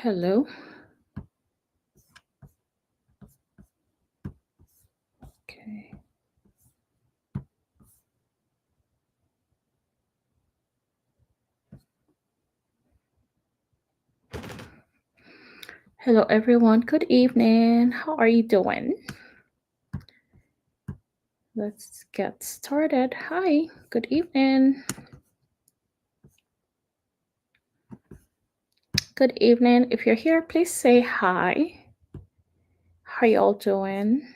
Hello. Okay. Hello, everyone. Good evening. How are you doing? Let's get started. Hi. Good evening. Good evening. If you're here, please say hi. How y'all doing?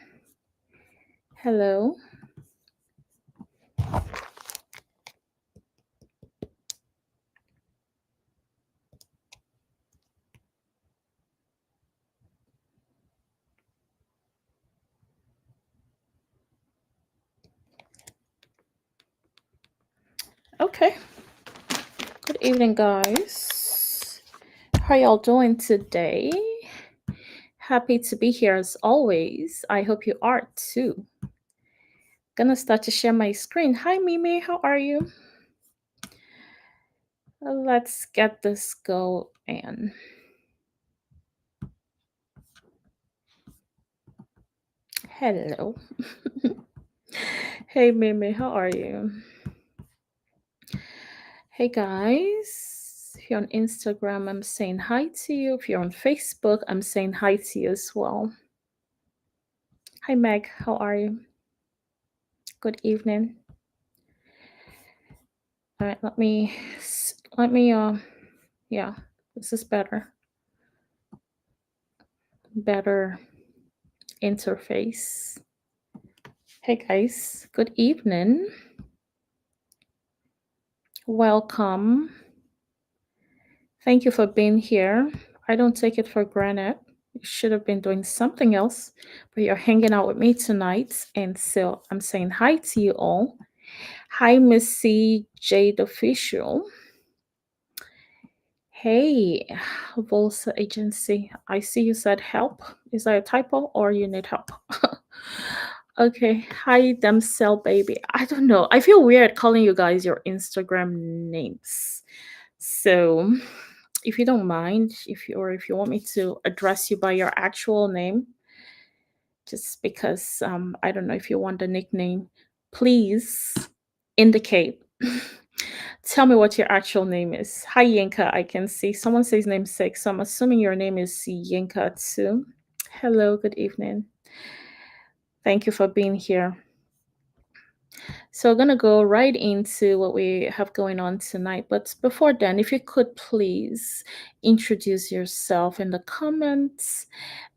Hello. Okay. Good evening, guys. How y'all doing today? Happy to be here as always. I hope you are too. Gonna start to share my screen. Hi, Mimi. How are you? Let's get this going. Hello. Hey, Mimi, how are you? Hey, guys. If you're on Instagram, I'm saying hi to you. If you're on Facebook, I'm saying hi to you as well. Hi, Meg, how are you? Good evening. All right, yeah, this is better interface. Hey, guys, good evening. Welcome. Thank you for being here. I don't take it for granted. You should have been doing something else, but you're hanging out with me tonight. And so I'm saying hi to you all. Hi, Missy Jade Official. Hey, Volsa Agency. I see you said help. Is that a typo or you need help? Okay. Hi, Damsel Baby. I don't know. I feel weird calling you guys your Instagram names. So if you don't mind, if you want me to address you by your actual name, just because I don't know if you want the nickname, please indicate. Tell me what your actual name is. Hi Yinka, I can see someone says name six, so I'm assuming your name is Yinka too. Hello, good evening. Thank you for being here. So, we're going to go right into what we have going on tonight. But before then, if you could please introduce yourself in the comments,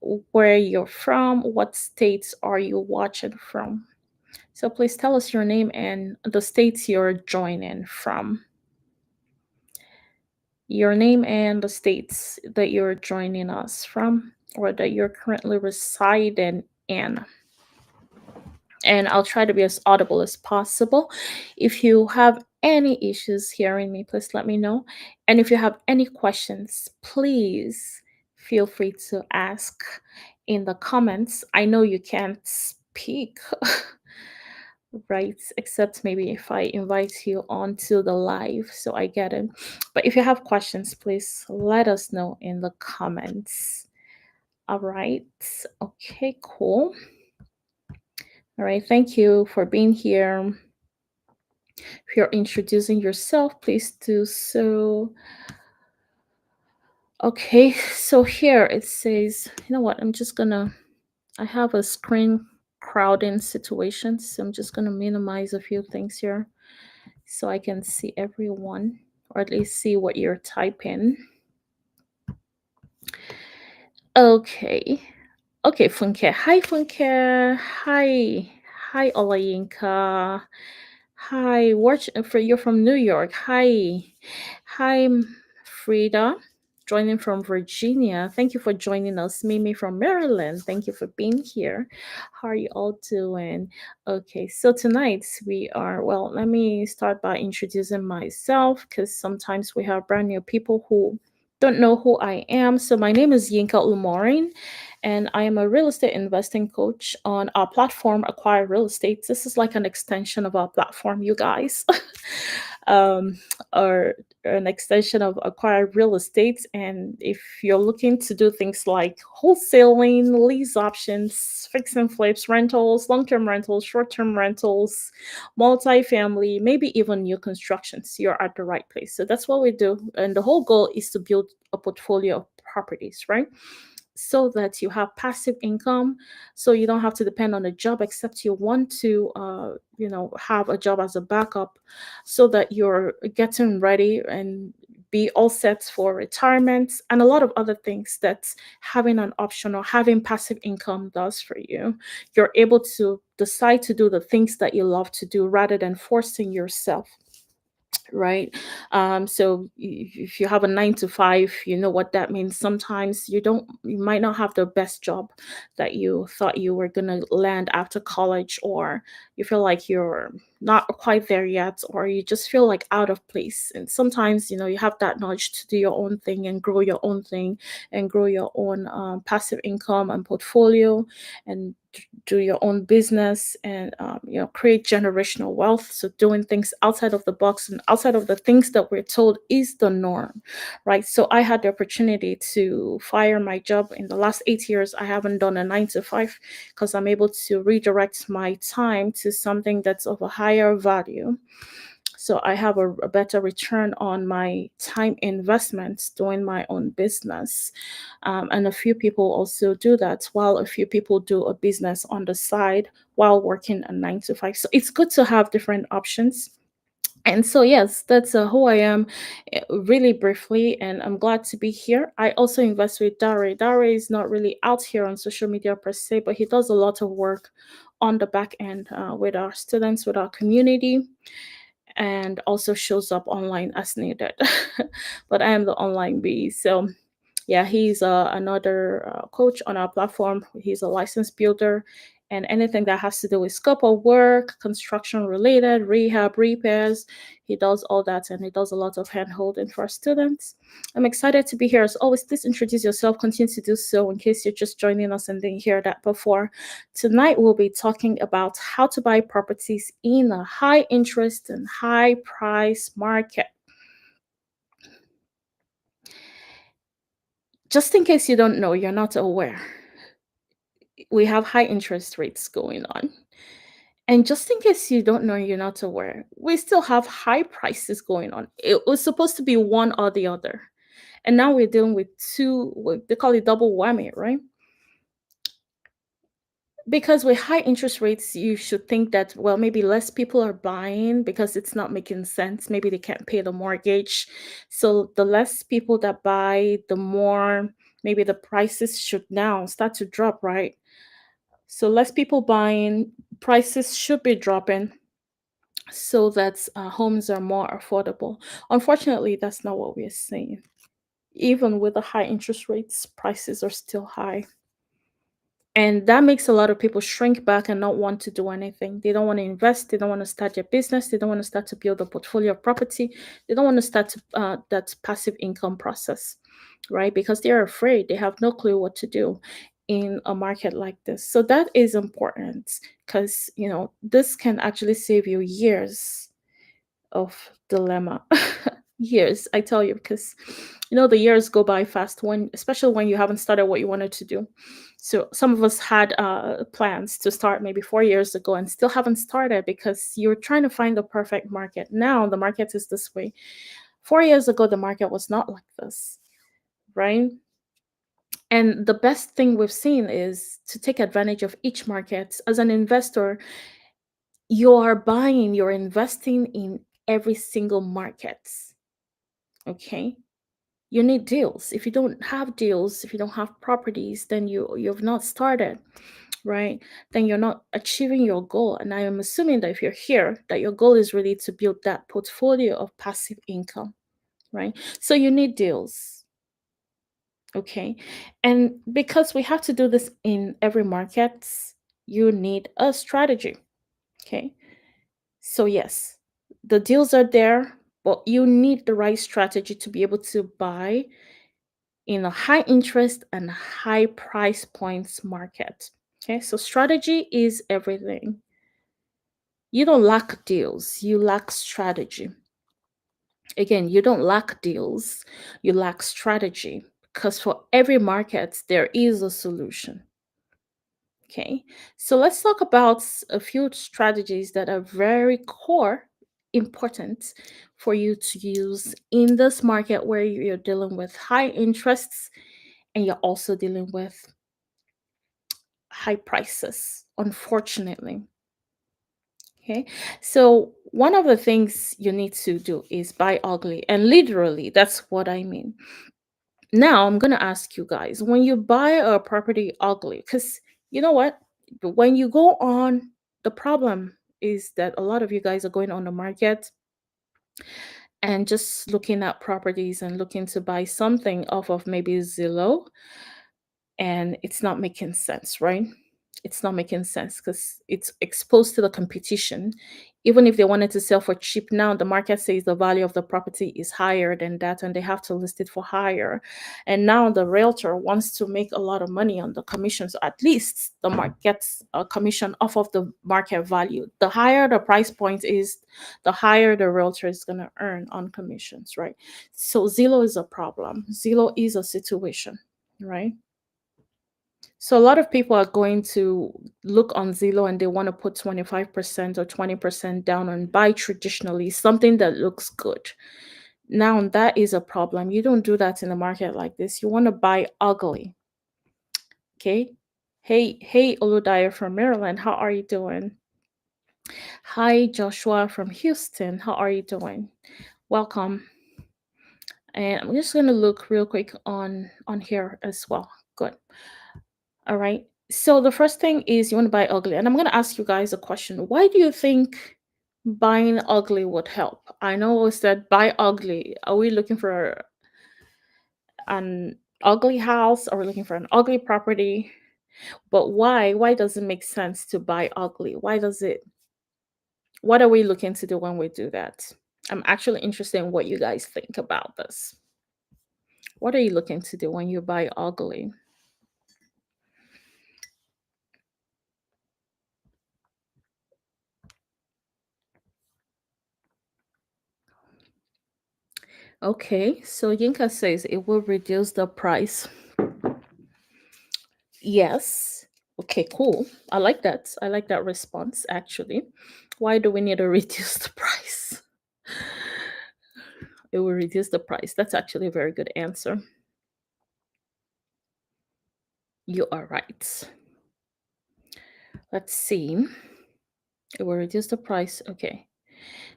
where you're from, what states are you watching from. So, please tell us your name and the states you're joining from. Your name and the states that you're joining us from or that you're currently residing in, and I'll try to be as audible as possible. If you have any issues hearing me, please let me know. And if you have any questions, please feel free to ask in the comments. I know you can't speak, right? Except maybe if I invite you onto the live, so I get it. But if you have questions, please let us know in the comments. All right. Okay, cool. All right. Thank you for being here. If you're introducing yourself, please do so. Okay, so here it says, you know what? I have a screen crowding situation, so I'm just gonna minimize a few things here so I can see everyone, or at least see what you're typing. Okay. Okay, Funke. Hi, Funke. Hi. Hi, Olayinka. Hi, you're from New York. Hi. Hi, Frida. Joining from Virginia. Thank you for joining us. Mimi from Maryland. Thank you for being here. How are you all doing? Okay, so tonight let me start by introducing myself because sometimes we have brand new people who don't know who I am. So my name is Yinka Umorin, and I am a real estate investing coach on our platform, Acquire Real Estate. This is like an extension of our platform, you guys. um, or an extension of acquired real estate. And if you're looking to do things like wholesaling, lease options, fix and flips, rentals, long term rentals, short term rentals, multifamily, maybe even new constructions, you're at the right place. So that's what we do. And the whole goal is to build a portfolio of properties, right? So that you have passive income, so you don't have to depend on a job except you want to have a job as a backup, so that you're getting ready and be all set for retirement and a lot of other things that having an option or having passive income does for you. You're able to decide to do the things that you love to do rather than forcing yourself, right? So if you have a 9 to 5, you know what that means. Sometimes you might not have the best job that you thought you were going to land after college, or you feel like you're not quite there yet, or you just feel like out of place. And sometimes, you have that nudge to do your own thing and grow your own thing and grow your own passive income and portfolio, and do your own business, and create generational wealth. So doing things outside of the box and outside of the things that we're told is the norm, right? So I had the opportunity to fire my job in the last 8 years. I haven't done a 9 to 5 because I'm able to redirect my time to something that's of a higher value. So I have a better return on my time investments doing my own business. And a few people also do that, while a few people do a business on the side while working a 9 to 5. So it's good to have different options. And so, yes, that's who I am, really briefly, and I'm glad to be here. I also invest with Dare. Dare is not really out here on social media per se, but he does a lot of work on the back end with our students, with our community, and also shows up online as needed. But I am the online bee. So, yeah, he's another coach on our platform. He's a licensed builder, and anything that has to do with scope of work, construction related, rehab, repairs, he does all that, and he does a lot of hand holding for our students. I'm excited to be here. As always, please introduce yourself. Continue to do so in case you're just joining us and didn't hear that before. Tonight, we'll be talking about how to buy properties in a high interest and high price market. Just in case you don't know, you're not aware, we have high interest rates going on. And just in case you don't know, you're not aware, we still have high prices going on. It was supposed to be one or the other. And now we're dealing with they call it double whammy, right? Because with high interest rates, you should think that, well, maybe less people are buying because it's not making sense. Maybe they can't pay the mortgage. So the less people that buy, the more maybe the prices should now start to drop, right? So less people buying, prices should be dropping so that homes are more affordable. Unfortunately, that's not what we're seeing. Even with the high interest rates, prices are still high. And that makes a lot of people shrink back and not want to do anything. They don't want to invest. They don't want to start their business. They don't want to start to build a portfolio of property. They don't want to start that passive income process, right? Because they're afraid. They have no clue what to do in a market like this. So that is important because, this can actually save you years of dilemma. Years, I tell you, because the years go by fast, when especially when you haven't started what you wanted to do. So some of us had plans to start maybe 4 years ago and still haven't started because you're trying to find the perfect market. Now the market is this way. 4 years ago the market was not like this, right? And the best thing we've seen is to take advantage of each market. As an investor, you're investing in every single market. Okay, you need deals. If you don't have deals, if you don't have properties, then you've not started, right? Then you're not achieving your goal. And I am assuming that if you're here, that your goal is really to build that portfolio of passive income, right? So you need deals. Okay, and because we have to do this in every market, you need a strategy. Okay, so yes, the deals are there, but you need the right strategy to be able to buy in a high interest and high price points market. Okay, so strategy is everything. You don't lack deals, you lack strategy. Again, you don't lack deals, you lack strategy, because for every market, there is a solution. Okay, so let's talk about a few strategies that are very core, important for you to use in this market where you're dealing with high interests and you're also dealing with high prices, unfortunately. Okay, so one of the things you need to do is buy ugly, and literally, that's what I mean. Now, I'm gonna ask you guys, when you buy a property ugly, because you know what? When you go on, the problem is that a lot of you guys are going on the market and just looking at properties and looking to buy something off of maybe Zillow, and it's not making sense, right? It's not making sense because it's exposed to the competition. Even if they wanted to sell for cheap now, the market says the value of the property is higher than that, and they have to list it for higher. And now the realtor wants to make a lot of money on the commission. So at least the market gets a commission off of the market value. The higher the price point is, the higher the realtor is going to earn on commissions, right? So Zillow is a problem. Zillow is a situation, right? So a lot of people are going to look on Zillow and they want to put 25% or 20% down and buy traditionally something that looks good. Now that is a problem. You don't do that in a market like this. You want to buy ugly. Okay. Hey, Oludaya from Maryland. How are you doing? Hi, Joshua from Houston. How are you doing? Welcome. And I'm just gonna look real quick on here as well. Good. All right. So the first thing is you want to buy ugly. And I'm going to ask you guys a question. Why do you think buying ugly would help? I know we said buy ugly. Are we looking for an ugly house? Are we looking for an ugly property? But why? Why does it make sense to buy ugly? Why does it? What are we looking to do when we do that? I'm actually interested in what you guys think about this. What are you looking to do when you buy ugly? Okay, so Yinka says it will reduce the price. Yes. Okay, cool. I like that. I like that response actually. Why do we need to reduce the price? It will reduce the price. That's actually a very good answer. You are right. Let's see. It will reduce the price. Okay.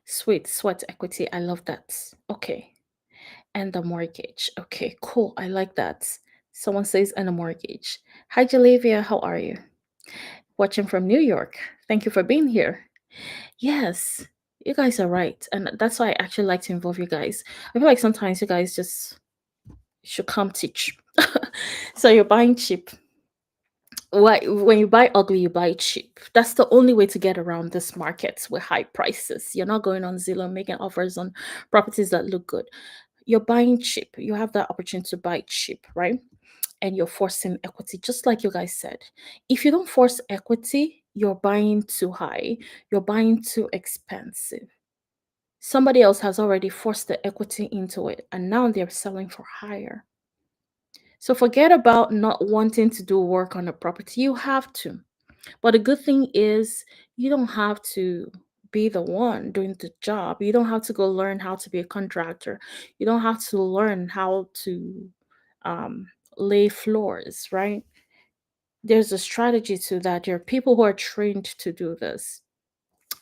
Sweet. Sweat equity. I love that. Okay. And the mortgage. Okay, cool. I like that. Someone says, and a mortgage. Hi, Jalavia. How are you? Watching from New York. Thank you for being here. Yes, you guys are right. And that's why I actually like to involve you guys. I feel like sometimes you guys just should come teach. So you're buying cheap. Why when you buy ugly, you buy cheap. That's the only way to get around this market with high prices. You're not going on Zillow making offers on properties that look good. You're buying cheap. You have that opportunity to buy cheap, right? And you're forcing equity, just like you guys said. If you don't force equity, you're buying too high, you're buying too expensive. Somebody else has already forced the equity into it, and now they're selling for higher. So forget about not wanting to do work on a property. You have to. But the good thing is, you don't have to be the one doing the job. You don't have to go learn how to be a contractor. You don't have to learn how to um, lay floors, right? There's a strategy to that. There are people who are trained to do this.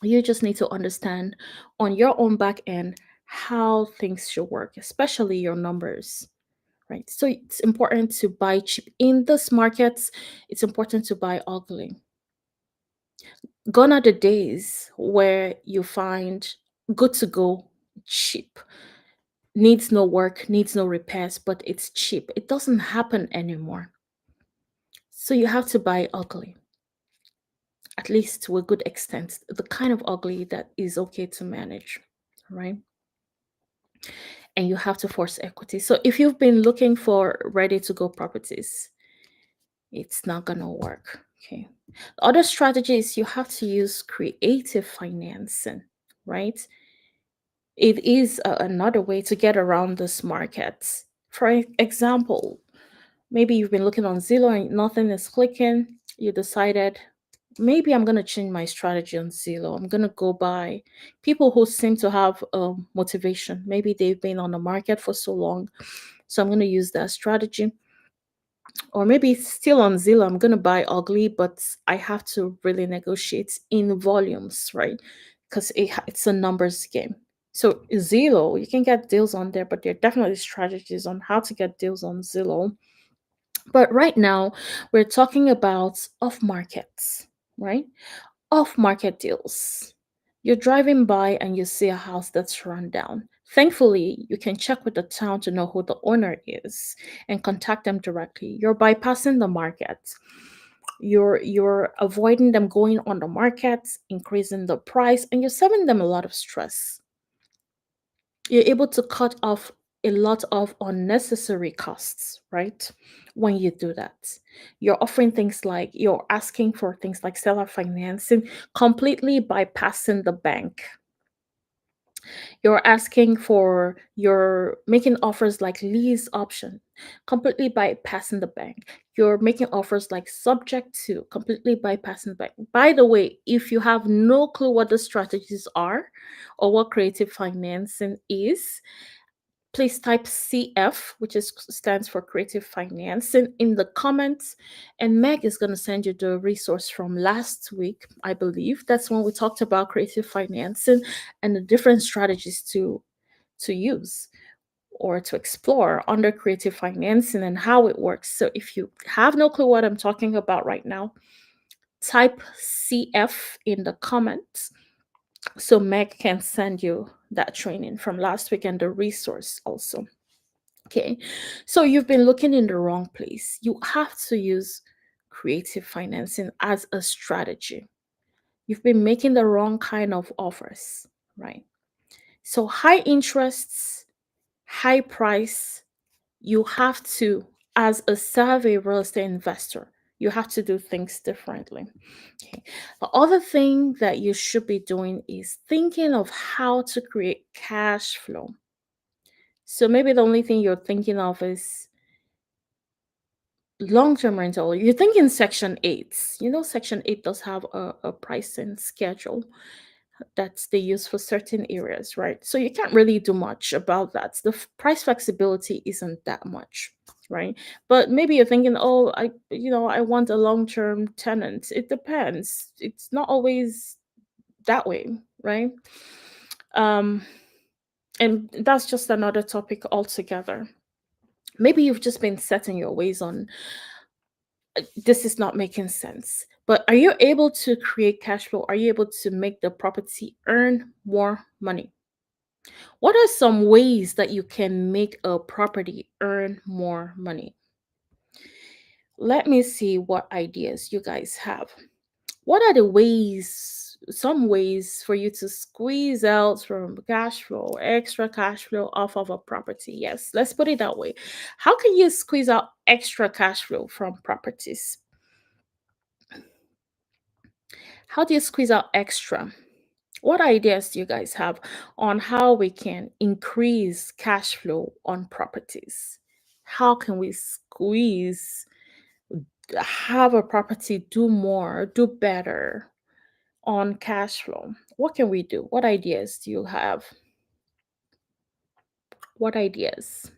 You just need to understand on your own back end how things should work, especially your numbers, right? So it's important to buy cheap. In this markets, it's important to buy ugly. Gone are the days where you find good to go cheap, needs no work, needs no repairs, but it's cheap. It doesn't happen anymore. So you have to buy ugly, at least to a good extent, the kind of ugly that is okay to manage, right? And you have to force equity. So if you've been looking for ready to go properties, it's not going to work. Okay. The other strategy is you have to use creative financing, right? It is another way to get around this market. For example, maybe you've been looking on Zillow and nothing is clicking. You decided, maybe I'm going to change my strategy on Zillow. I'm going to go by people who seem to have motivation. Maybe they've been on the market for so long. So I'm going to use that strategy. Or maybe still on Zillow, I'm going to buy ugly, but I have to really negotiate in volumes, right? Because it's a numbers game. So Zillow, you can get deals on there, but there are definitely strategies on how to get deals on Zillow. But right now, we're talking about off markets, right? Off market deals. You're driving by and you see a house that's run down. Thankfully, you can check with the town to know who the owner is and contact them directly. You're bypassing the market. You're avoiding them going on the market, increasing the price, and you're saving them a lot of stress. You're able to cut off a lot of unnecessary costs, right? When you do that, you're offering things like you're asking for things like seller financing, completely bypassing the bank. You're making offers like lease option, completely bypassing the bank. You're making offers like subject to, completely bypassing the bank. By the way, if you have no clue what the strategies are or what creative financing is, please type CF, which stands for Creative Financing, in the comments. And Meg is going to send you the resource from last week, I believe. That's when we talked about creative financing and the different strategies to use or to explore under creative financing and how it works. So if you have no clue what I'm talking about right now, type CF in the comments so Meg can send you that training from last week and the resource also. Okay, so you've been looking in the wrong place. You have to use creative financing as a strategy. You've been making the wrong kind of offers, right? So, high interests, high price, you have to, as a savvy real estate investor, you have to do things differently. Okay. The other thing that you should be doing is thinking of how to create cash flow. So maybe the only thing you're thinking of is long-term rental. You're thinking Section 8. You know, Section 8 does have a pricing schedule that they use for certain areas, right? So you can't really do much about that. The price flexibility isn't that much, right? But maybe you're thinking, oh, I want a long-term tenant. It depends. It's not always that way, right? Um, and that's just another topic altogether. Maybe you've just been setting your ways on this is not making sense. But are you able to create cash flow? Are you able to make the property earn more money? What are some ways that you can make a property earn more money? Let me see what ideas you guys have. What are the ways, some ways for you to squeeze out from cash flow, extra cash flow off of a property? Yes, let's put it that way. How can you squeeze out extra cash flow from properties? How do you squeeze out extra? What ideas do you guys have on how we can increase cash flow on properties? How can we have a property do more, do better on cash flow? What can we do? What ideas do you have? What ideas?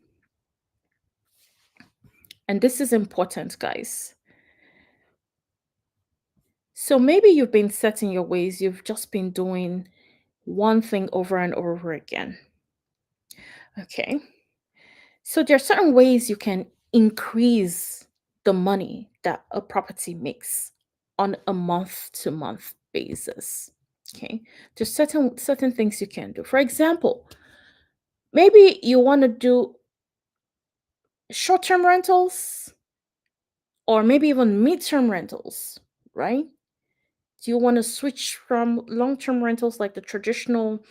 And this is important, guys. So maybe you've been setting your ways, you've just been doing one thing over and over again. Okay. So there are certain ways you can increase the money that a property makes on a month to month basis. Okay. There's certain things you can do. For example, maybe you want to do short-term rentals or maybe even mid-term rentals, right? Do you want to switch from long-term rentals like the traditional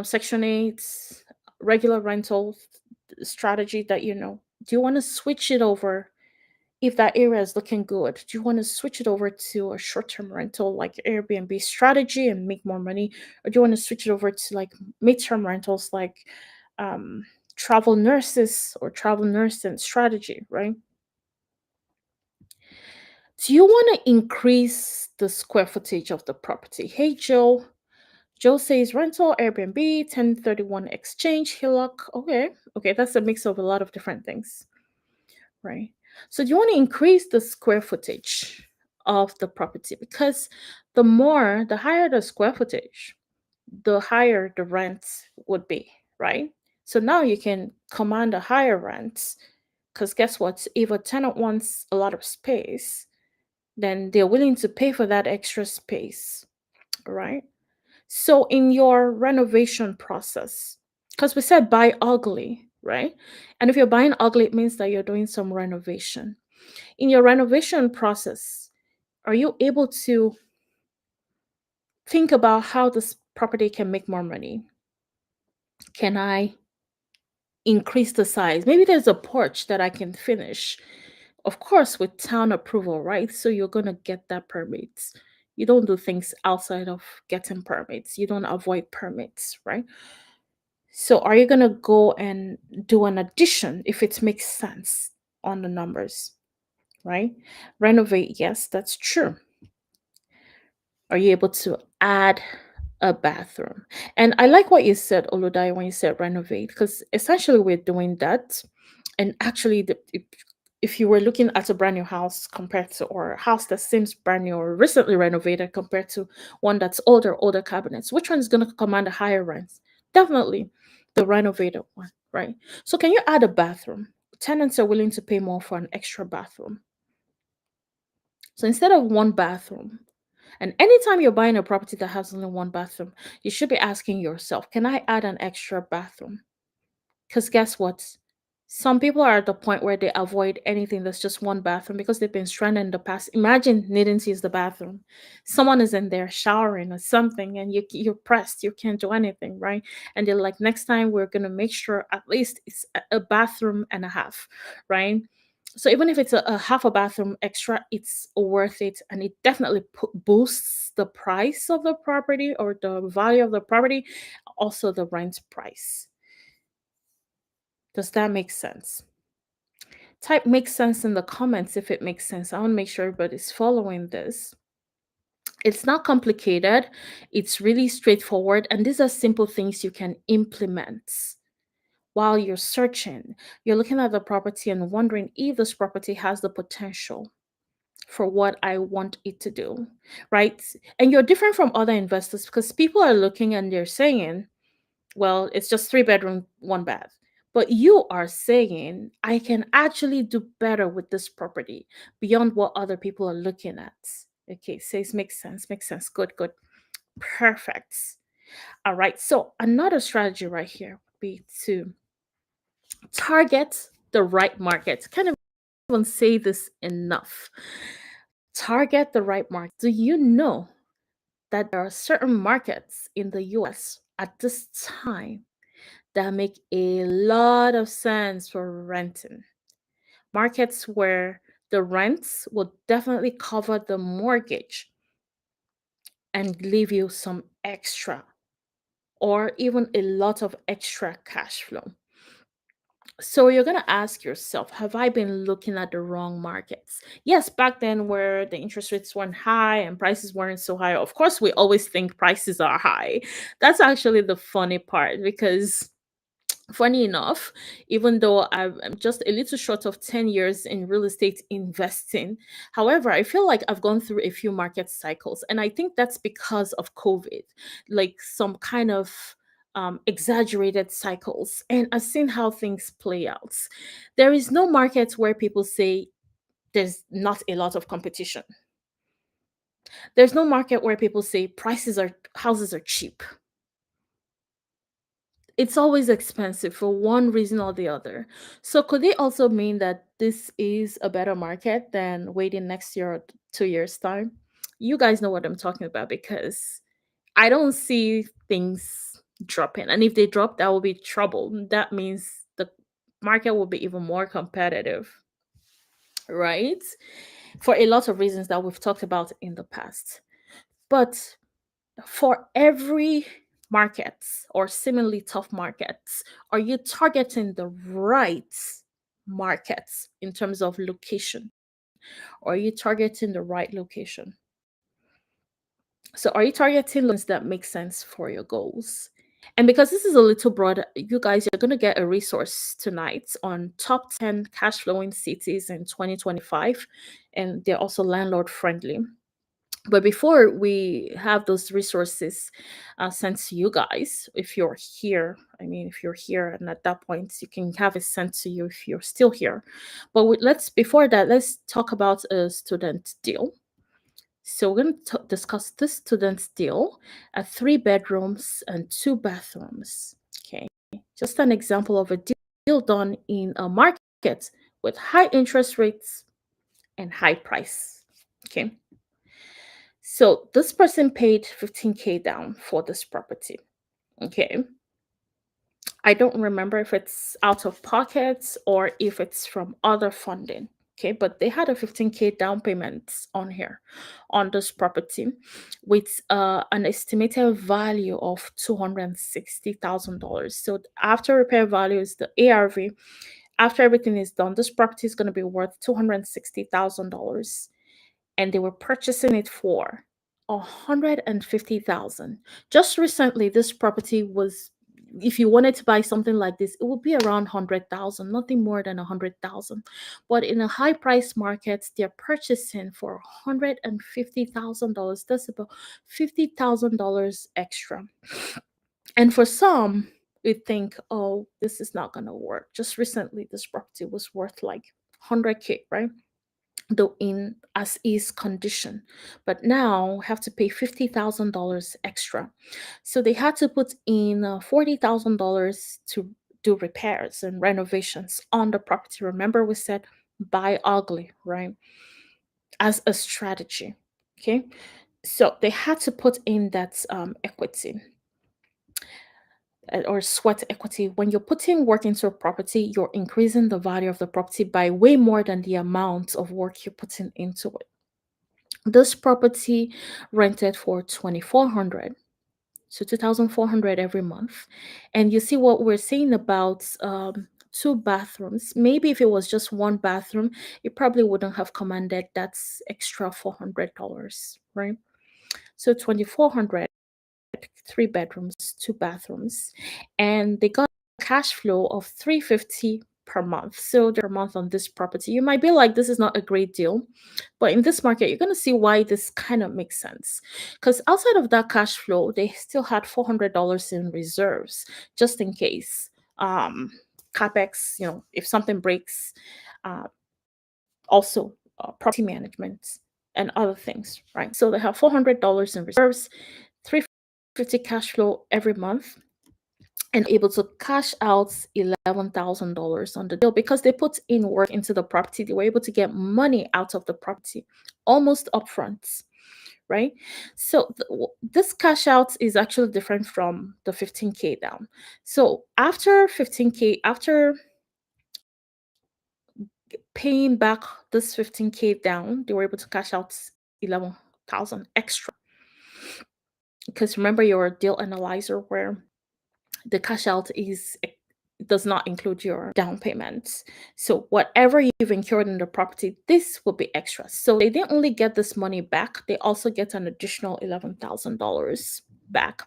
Section 8 regular rental strategy that you know? Do you want to switch it over If that area is looking good, do you want to switch it over to a short-term rental like Airbnb strategy and make more money? Or do you want to switch it over to like midterm rentals like um, travel nurses or travel nursing strategy, right? Do you want to increase the square footage of the property? Hey, Joe. Joe says rental, Airbnb, 1031 exchange, HELOC. Okay. Okay. That's a mix of a lot of different things, right? So do you want to increase the square footage of the property? Because the higher the square footage, the higher the rent would be, right? So now you can command a higher rent because guess what? If a tenant wants a lot of space, then they're willing to pay for that extra space, right? So in your renovation process, because we said buy ugly, right? And if you're buying ugly, it means that you're doing some renovation. In your renovation process, are you able to think about how this property can make more money? Can I increase the size? Maybe there's a porch that I can finish. Of course, with town approval, right? So you're going to get that permit. You don't do things outside of getting permits. You don't avoid permits, right? So are you going to go and do an addition if it makes sense on the numbers, right? Renovate, yes, that's true. Are you able to add a bathroom? And I like what you said, Oludai, when you said renovate, because essentially we're doing that. And actually, if you were looking at a brand new house compared to, or a house that seems brand new or recently renovated compared to one that's older cabinets, which one is going to command a higher rent? Definitely the renovated one, right? So can you add a bathroom? Tenants are willing to pay more for an extra bathroom. So instead of one bathroom, and anytime you're buying a property that has only one bathroom, you should be asking yourself, can I add an extra bathroom? Because guess what? Some people are at the point where they avoid anything that's just one bathroom because they've been stranded in the past. Imagine needing to use the bathroom. Someone is in there showering or something, and you're pressed. You can't do anything, right? And they're like, next time we're gonna make sure at least it's a bathroom and a half, right? So even if it's a half a bathroom extra, it's worth it, and it definitely boosts the price of the property or the value of the property, also the rent price. Does that make sense? Type makes sense in the comments if it makes sense. I want to make sure everybody's following this. It's not complicated, it's really straightforward, and these are simple things you can implement while you're searching. You're looking at the property and wondering if this property has the potential for what I want it to do, right? And you're different from other investors because people are looking and they're saying, well, it's just 3 bedroom, one bath. But you are saying, I can actually do better with this property beyond what other people are looking at. Okay, says makes sense, makes sense. Good, good. Perfect. All right. So another strategy right here would be to target the right market. Can't even say this enough. Target the right market. Do you know that there are certain markets in the US at this time that make a lot of sense for renting? Markets where the rents will definitely cover the mortgage and leave you some extra or even a lot of extra cash flow. So you're going to ask yourself, have I been looking at the wrong markets? Yes, back then where the interest rates weren't high and prices weren't so high, of course, we always think prices are high. That's actually the funny part because funny enough, even though I'm just a little short of 10 years in real estate investing, however, I feel like I've gone through a few market cycles. And I think that's because of COVID, like some kind of exaggerated cycles. And I've seen how things play out. There is no market where people say there's not a lot of competition. There's no market where people say houses are cheap. It's always expensive for one reason or the other. So could it also mean that this is a better market than waiting next year or 2 years time? You guys know what I'm talking about because I don't see things dropping. And if they drop, that will be trouble. That means the market will be even more competitive. right? For a lot of reasons that we've talked about in the past. But for every markets or seemingly tough markets, are you targeting the right markets in terms of location? Or are you targeting the right location? So are you targeting loans that make sense for your goals? And because this is a little broad, you guys, you're going to get a resource tonight on top 10 cash flowing cities in 2025. And they're also landlord friendly. But before we have those resources sent to you guys, if you're here, I mean, if you're here, and at that point, you can have it sent to you if you're still here. But before that, let's talk about a student deal. So we're going to discuss this student deal at 3 bedrooms and 2 bathrooms. Okay, just an example of a deal done in a market with high interest rates and high price. Okay, so this person paid 15K down for this property. Okay, I don't remember if it's out of pocket or if it's from other funding. Okay, but they had a 15K down payment on here on this property with an estimated value of $260,000. So after repair value is the ARV. After everything is done, this property is going to be worth $260,000, and they were purchasing it for 150,000. Just recently, this property was, if you wanted to buy something like this, it would be around 100,000, nothing more than 100,000. But in a high price market, they're purchasing for $150,000. That's about $50,000 extra. And for some, we think, oh, this is not going to work. Just recently, this property was worth like 100K, right? Though in as is condition, but now have to pay $50,000 extra. So they had to put in $40,000 to do repairs and renovations on the property. Remember, we said buy ugly, right? As a strategy. Okay. So they had to put in that equity or sweat equity. When you're putting work into a property, you're increasing the value of the property by way more than the amount of work you're putting into it. This property rented for 2400, so 2400 every month. And you see what we're saying about 2 bathrooms. Maybe if it was just 1 bathroom, it probably wouldn't have commanded that's extra $400, right? So 2400, 3 bedrooms, 2 bathrooms, and they got a cash flow of 350 per month. So per month on this property. You might be like, this is not a great deal. But in this market, you're going to see why this kind of makes sense. Because outside of that cash flow, they still had $400 in reserves just in case. CapEx, if something breaks, uh, also property management and other things, right? So they have $400 in reserves, 350 cash flow every month, and able to cash out $11,000 on the deal because they put in work into the property. They were able to get money out of the property almost upfront, right? So this cash out is actually different from the 15K down. So after 15K, after paying back this 15K down, they were able to cash out 11,000 extra. Because remember your deal analyzer where the cash out does not include your down payments. So whatever you've incurred in the property, this will be extra. So they didn't only get this money back, they also get an additional $11,000 back.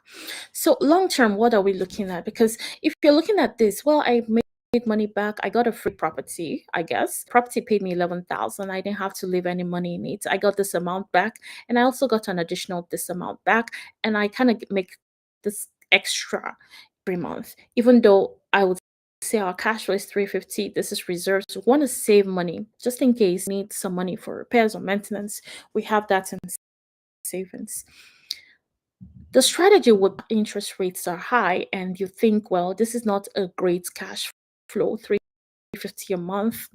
So long term, what are we looking at? Because if you're looking at this, well, I made money back. I got a free property, I guess. Property paid me 11,000. I didn't have to leave any money in it. I got this amount back, and I also got an additional this amount back, and I kind of make this extra every month. Even though I would say our cash flow is 350, this is reserves. We want to save money just in case we need some money for repairs or maintenance. We have that in savings. The strategy with interest rates are high, and you think, well, this is not a great cash flow, 350 a month.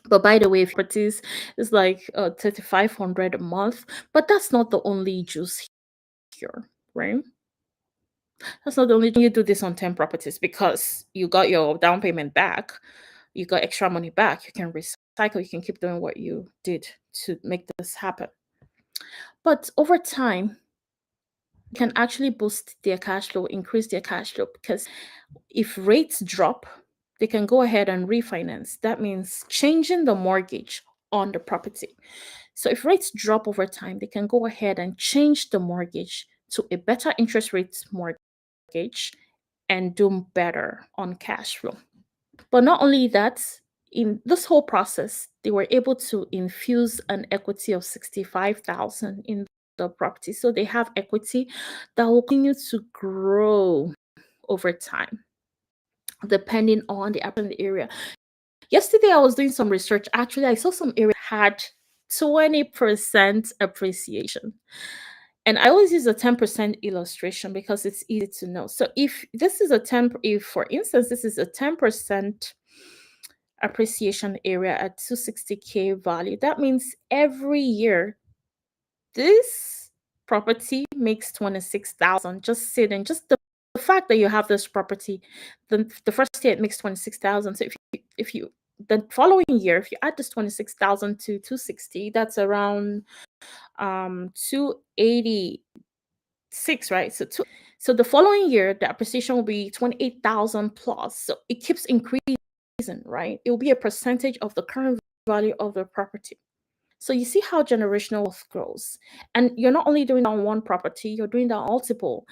But by the way, if properties is like 3,500 a month, but that's not the only juice here, right? That's not the only thing. You do this on 10 properties because you got your down payment back, you got extra money back, you can resell cycle, you can keep doing what you did to make this happen. But over time, you can actually boost their cash flow, increase their cash flow, because if rates drop, they can go ahead and refinance. That means changing the mortgage on the property. So if rates drop over time, they can go ahead and change the mortgage to a better interest rate mortgage and do better on cash flow. But not only that, in this whole process, they were able to infuse an equity of 65,000 in the property. So they have equity that will continue to grow over time, depending on the area. Yesterday, I was doing some research. Actually, I saw some areas had 20% appreciation. And I always use a 10% illustration because it's easy to know. So if this is a 10, if for instance, this is a 10% appreciation area at 260K value, that means every year this property makes 26,000 just sitting, just the fact that you have this property, the first year it makes 26,000. So if you the following year, if you add this 26,000 to 260, that's around 286, right? So the following year the appreciation will be 28,000 plus. So it keeps increasing, right? It will be a percentage of the current value of the property. So you see how generational wealth grows. And you're not only doing that on one property, you're doing that on multiple,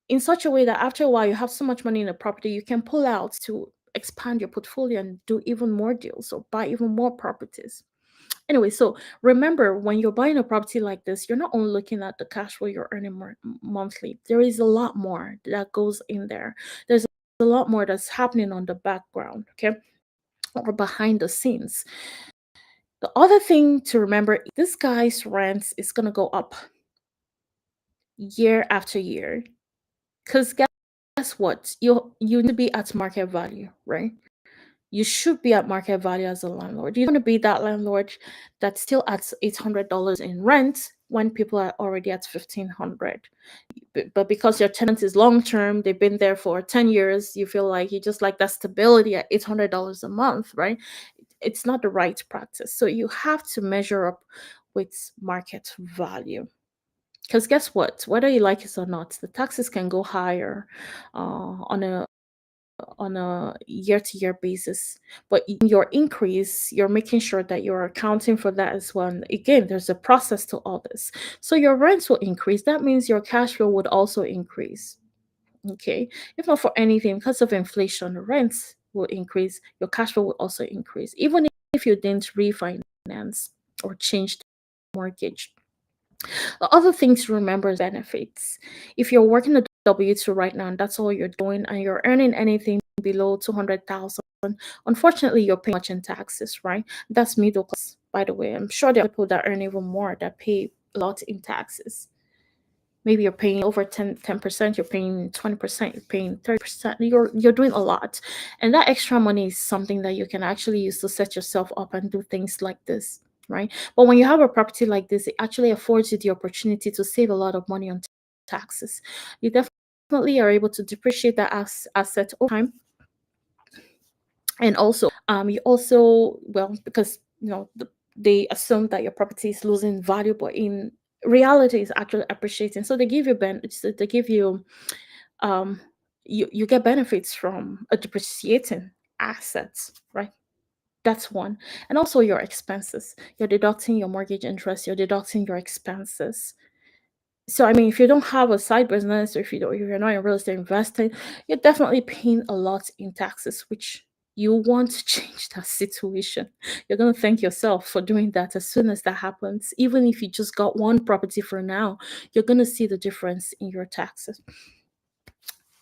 in such a way that after a while you have so much money in a property, you can pull out to expand your portfolio and do even more deals or buy even more properties. Anyway, so remember, when you're buying a property like this, you're not only looking at the cash flow you're earning monthly. There is a lot more that goes in there. There's a lot more that's happening on the background, okay, or behind the scenes. The other thing to remember, this guy's rent is going to go up year after year. Because guess what? You need to be at market value, right? You should be at market value as a landlord. You don't want to be that landlord that's still at $800 in rent when people are already at 1,500. But because your tenant is long term, they've been there for 10 years, you feel like you just like that stability at $800 a month, right? It's not the right practice. So you have to measure up with market value. Because guess what? Whether you like it or not, the taxes can go higher on a year to year basis. But in your increase, you're making sure that you're accounting for that as well. And again, there's a process to all this. So your rents will increase. That means your cash flow would also increase. Okay. If not for anything, because of inflation, rents will increase, your cash flow will also increase, even if you didn't refinance or change the mortgage. The other thing to remember is benefits. If you're working a W-2 right now and that's all you're doing and you're earning anything below 200,000, unfortunately you're paying much in taxes, right? That's middle class, by the way. I'm sure there are people that earn even more that pay a lot in taxes. Maybe you're paying over 10%, you're paying 20%, you're paying 30%. You're doing a lot. And that extra money is something that you can actually use to set yourself up and do things like this, right? But when you have a property like this, it actually affords you the opportunity to save a lot of money on taxes. You definitely are able to depreciate that asset over time. And also, you also, well, because they assume that your property is losing value, but in reality it's actually appreciating. So they give you they give you you get benefits from a depreciating assets, right? That's one. And also your expenses. You're deducting your mortgage interest, you're deducting your expenses. So I mean, if you don't have a side business, or if you're not in real estate investing, you're definitely paying a lot in taxes, which you want to change that situation. You're gonna thank yourself for doing that as soon as that happens. Even if you just got one property for now, you're gonna see the difference in your taxes.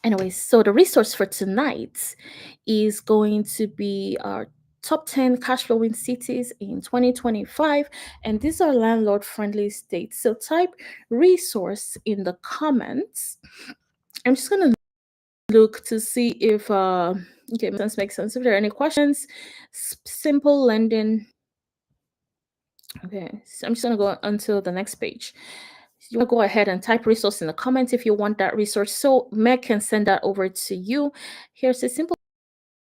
Anyways, so the resource for tonight is going to be our top 10 cash flowing cities in 2025. And these are landlord friendly states. So type resource in the comments. I'm just going to look to see if, okay, makes sense. If there are any questions, simple lending. Okay, so I'm just going to go until the next page. You want to go ahead and type resource in the comments if you want that resource, so Meg can send that over to you. Here's a simple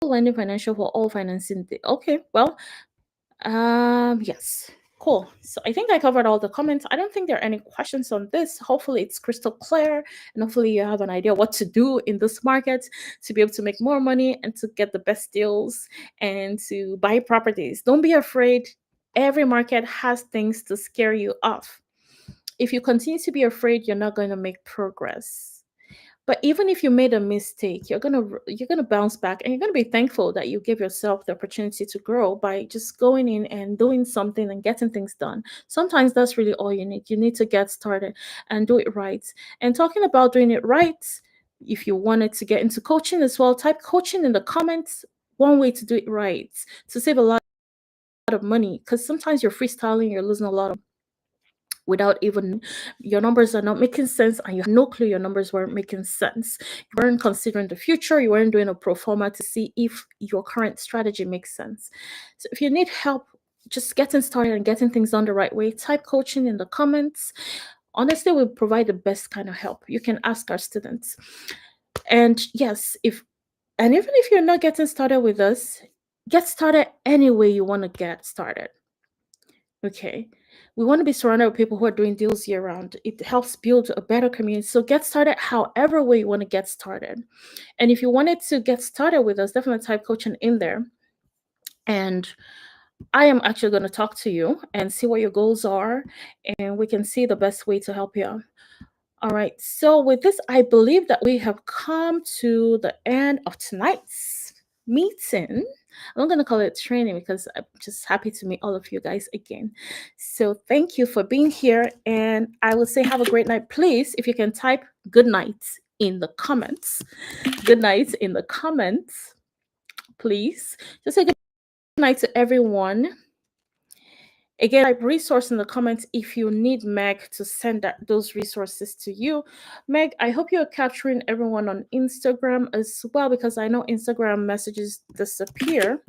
lending financial for all financing. Okay, well, Yes. Cool. So I think I covered all the comments. I don't think there are any questions on this. Hopefully it's crystal clear and hopefully you have an idea what to do in this market to be able to make more money and to get the best deals and to buy properties. Don't be afraid. Every market has things to scare you off. If you continue to be afraid, you're not going to make progress. But even if you made a mistake, you're gonna bounce back, and you're gonna be thankful that you give yourself the opportunity to grow by just going in and doing something and getting things done. Sometimes that's really all you need. You need to get started and do it right. And talking about doing it right, if you wanted to get into coaching as well, type coaching in the comments. One way to do it right to save a lot of money, because sometimes you're freestyling, you're losing a lot of without even your numbers are not making sense and you have no clue your numbers weren't making sense. You weren't considering the future, you weren't doing a pro forma to see if your current strategy makes sense. So if you need help just getting started and getting things done the right way, type coaching in the comments. Honestly, we provide the best kind of help. You can ask our students. And yes, if and even if you're not getting started with us, get started any way you want to get started. Okay. We want to be surrounded with people who are doing deals year round. It helps build a better community. So get started however way you want to get started. And if you wanted to get started with us, definitely type coaching in there. And I am actually going to talk to you and see what your goals are, and we can see the best way to help you out. All right. So with this, I believe that we have come to the end of tonight's meeting. I'm not going to call it training because I'm just happy to meet all of you guys again. So thank you for being here. And I will say have a great night. Please, if you can type good night in the comments, good night in the comments, please. Just say good night to everyone. Again, type resource in the comments if you need Meg to send those resources to you. Meg, I hope you're capturing everyone on Instagram as well because I know Instagram messages disappear.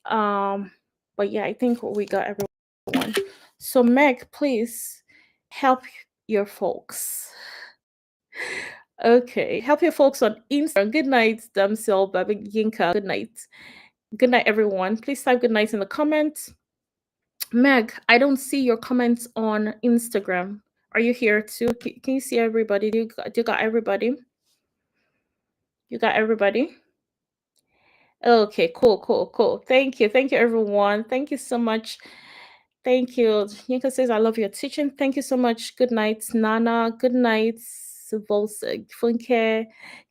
Um, but yeah, I think we got everyone. So Meg, please help your folks. Okay, help your folks on Instagram. Good night, Damsel, Babi Yinka. Good night. Good night, everyone. Please type good night in the comments. Meg, I don't see your comments on Instagram. Are you here too? Can you see everybody? Do you got everybody? You got everybody? Okay, cool, cool, cool. Thank you. Thank you, everyone. Thank you so much. Thank you. Yinka says, I love your teaching. Thank you so much. Good night, Nana. Good night, Volsig, Funke.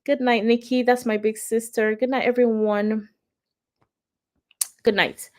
Good night, Nikki. That's my big sister. Good night, everyone. Good night.